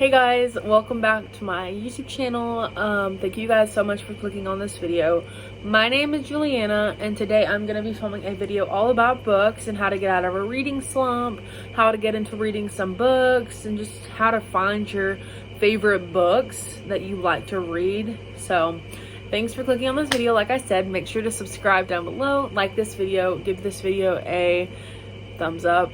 Hey guys, welcome back to my YouTube channel. Thank you guys so much for clicking on this video. My name is Julianna, and today I'm going to be filming a video all about books and how to get out of a reading slump, how to get into reading some books, and just how to find your favorite books that you like to read. So thanks for clicking on this video. Like I said, make sure to subscribe down below, like this video, give this video a thumbs up.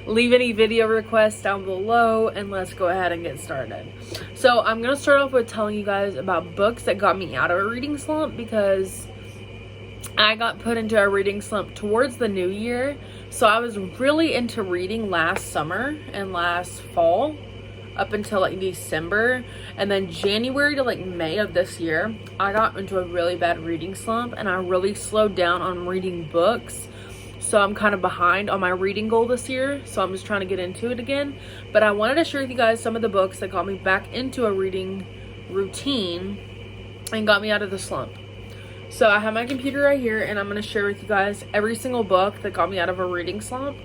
Leave any video requests down below, and let's go ahead and get started. So I'm going to start off with telling you guys about books that got me out of a reading slump, because I got put into a reading slump towards the new year. So I was really into reading last summer and last fall up until like December, and then January to like May of this year I got into a really bad reading slump, and I really slowed down on reading books. So I'm kind of behind on my reading goal this year, so I'm just trying to get into it again. But I wanted to share with you guys some of the books that got me back into a reading routine and got me out of the slump. So I have my computer right here, and I'm going to share with you guys every single book that got me out of a reading slump.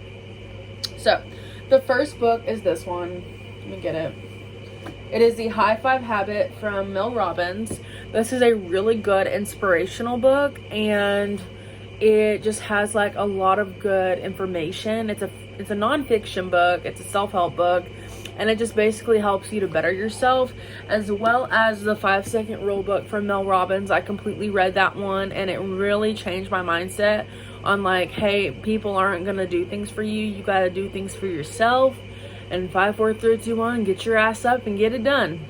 So the first book is this one. Let me get it. It is The High Five Habit from Mel Robbins. This is a really good inspirational book, and it just has like a lot of good information. It's a nonfiction book. It's a self-help book, and it just basically helps you to better yourself, as well as the 5-second rule book from Mel Robbins. I completely read that one, and it really changed my mindset on like, hey, people aren't gonna do things for you. You gotta do things for yourself. And 5, 4, 3, 2, 1, get your ass up and get it done.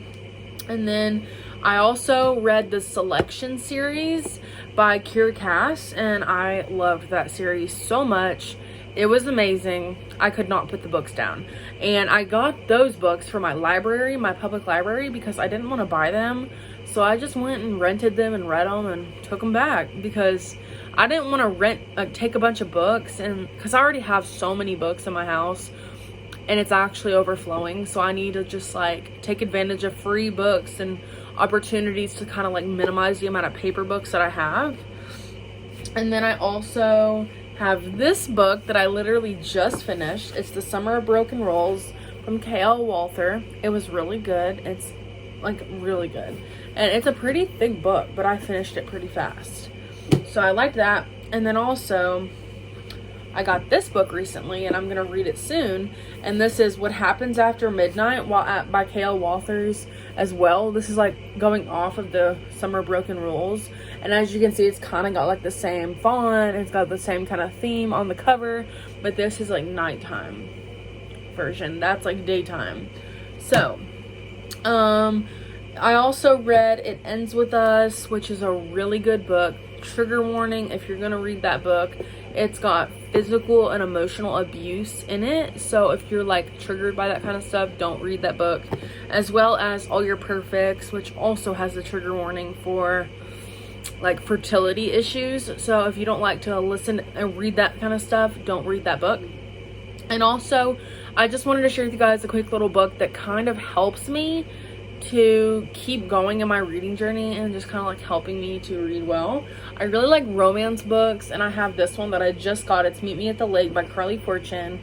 And then I also read the Selection series by Kiera Cass, and I loved that series so much. It was amazing. I could not put the books down. And I got those books from my library, my public library, because I didn't want to buy them. So I just went and rented them and read them and took them back, because I didn't want to take a bunch of books, and because I already have so many books in my house and it's actually overflowing. So I need to just like take advantage of free books and opportunities to kind of like minimize the amount of paper books that I have. And then I also have this book that I literally just finished. It's The Summer of Broken Rolls from K.L. Walther. It was really good. It's like really good, and it's a pretty thick book, but I finished it pretty fast, so I liked that. And then also I got this book recently, and I'm gonna read it soon, and this is What Happens After Midnight by K.L. Walters as well. This is like going off of the Summer Broken Rules, and as you can see, it's kind of got like the same font, it's got the same kind of theme on the cover, but this is like nighttime version. That's like daytime. So I also read It Ends With Us, which is a really good book. Trigger warning if you're gonna read that book. It's got physical and emotional abuse in it, so if you're like triggered by that kind of stuff, don't read that book. As well as All Your Perfects, which also has a trigger warning for like fertility issues. So if you don't like to listen and read that kind of stuff, don't read that book. And also, I just wanted to share with you guys a quick little book that kind of helps me to keep going in my reading journey, and just kind of like helping me to read well. I really like romance books, and I have this one that I just got. It's Meet Me at the Lake by Carly Fortune.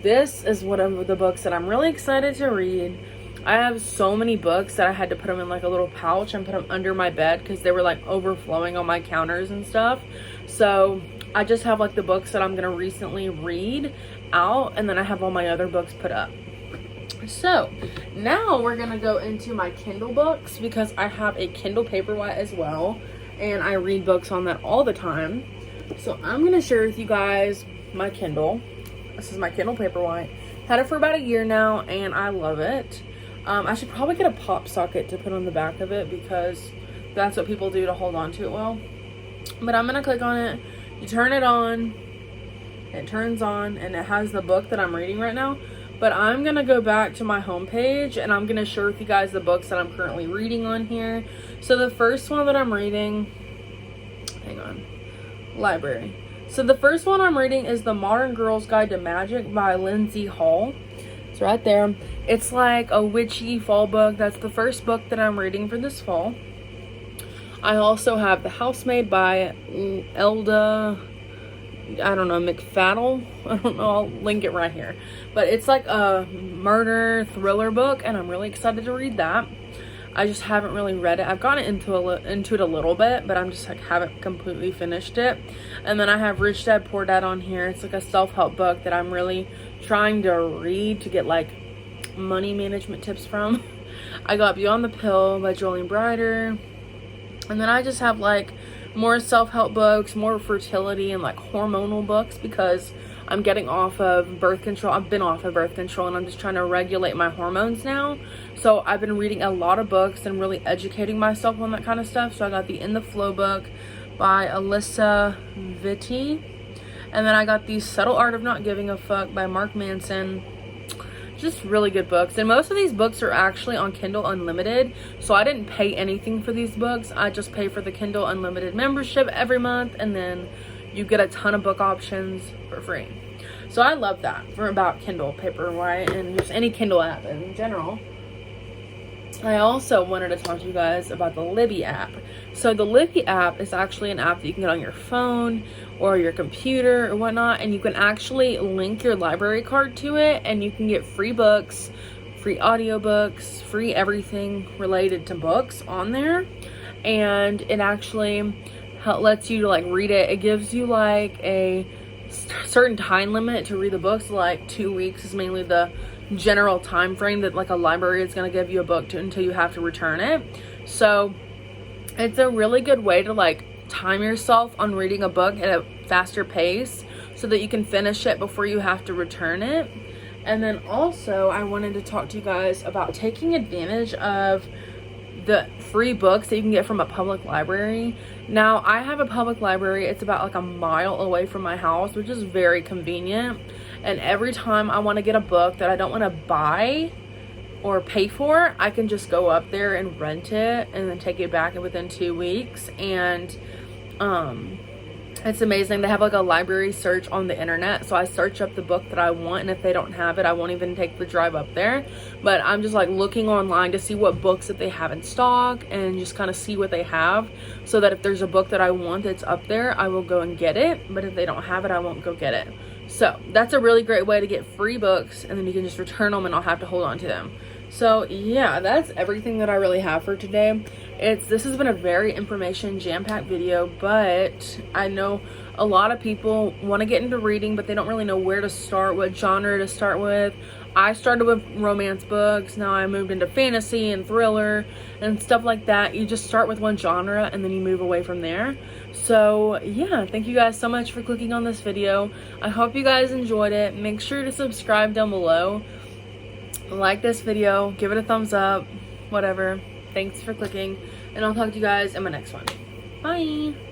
This is one of the books that I'm really excited to read. I have so many books that I had to put them in like a little pouch and put them under my bed because they were like overflowing on my counters and stuff. So I just have like the books that I'm gonna recently read out, and then I have all my other books put up. So now we're gonna go into my Kindle books, because I have a Kindle Paperwhite as well, and I read books on that all the time. So I'm gonna share with you guys my Kindle. This is my Kindle Paperwhite. Had it for about a year now, and I love it. I should probably get a pop socket to put on the back of it, because that's what people do to hold on to it well. But I'm gonna click on it. You turn it on, it turns on, and it has the book that I'm reading right now. But I'm gonna go back to my homepage, and I'm gonna share with you guys the books that I'm currently reading on here. So the first one that I'm reading, hang on, library. So the first one I'm reading is The Modern Girl's Guide to Magic by Lindsay Hall. It's right there. It's like a witchy fall book. That's the first book that I'm reading for this fall. I also have The Housemaid by Elda I don't know, McFadden. I don't know, I'll link it right here. But it's like a murder thriller book, and I'm really excited to read that. I just haven't really read it. I've gotten into it a little bit, but I'm just like haven't completely finished it. And then I have Rich Dad Poor Dad on here. It's like a self-help book that I'm really trying to read to get like money management tips from. I got Beyond the Pill by Julianna Brighter. And then I just have like more self-help books, more fertility and like hormonal books, because I'm getting off of birth control. I've been off of birth control and I'm just trying to regulate my hormones now. So I've been reading a lot of books and really educating myself on that kind of stuff. So I got the In the Flow book by Alyssa Vitti. And then I got the Subtle Art of Not Giving a Fuck by Mark Manson. Just really good books. And most of these books are actually on Kindle Unlimited. So I didn't pay anything for these books. I just pay for the Kindle Unlimited membership every month. And then you get a ton of book options for free. So I love that for about Kindle Paperwhite and just any Kindle app in general. I also wanted to talk to you guys about the Libby app. So the Libby app is actually an app that you can get on your phone or your computer or whatnot, and you can actually link your library card to it, and you can get free books, free audiobooks, free everything related to books on there. And it actually lets you to like read it. It gives you like a certain time limit to read the books. Like 2 weeks is mainly the general time frame that like a library is going to give you a book to until you have to return it. So it's a really good way to like time yourself on reading a book at a faster pace so that you can finish it before you have to return it. And then also I wanted to talk to you guys about taking advantage of the free books that you can get from a public library. Now I have a public library. It's about like a mile away from my house, which is very convenient. And every time I want to get a book that I don't want to buy or pay for, I can just go up there and rent it and then take it back within 2 weeks. And it's amazing. They have like a library search on the internet, so I search up the book that I want, and if they don't have it, I won't even take the drive up there. But I'm just like looking online to see what books that they have in stock and just kind of see what they have, so that if there's a book that I want that's up there, I will go and get it. But if they don't have it, I won't go get it. So that's a really great way to get free books, and then you can just return them and not have to hold on to them. So yeah, that's everything that I really have for today. This has been a very information jam-packed video, but I know a lot of people want to get into reading, but they don't really know where to start, what genre to start with. I started with romance books. Now I moved into fantasy and thriller and stuff like that. You just start with one genre and then you move away from there. So yeah, thank you guys so much for clicking on this video. I hope you guys enjoyed it. Make sure to subscribe down below. Like this video, give it a thumbs up, whatever. Thanks for clicking, and I'll talk to you guys in my next one. Bye.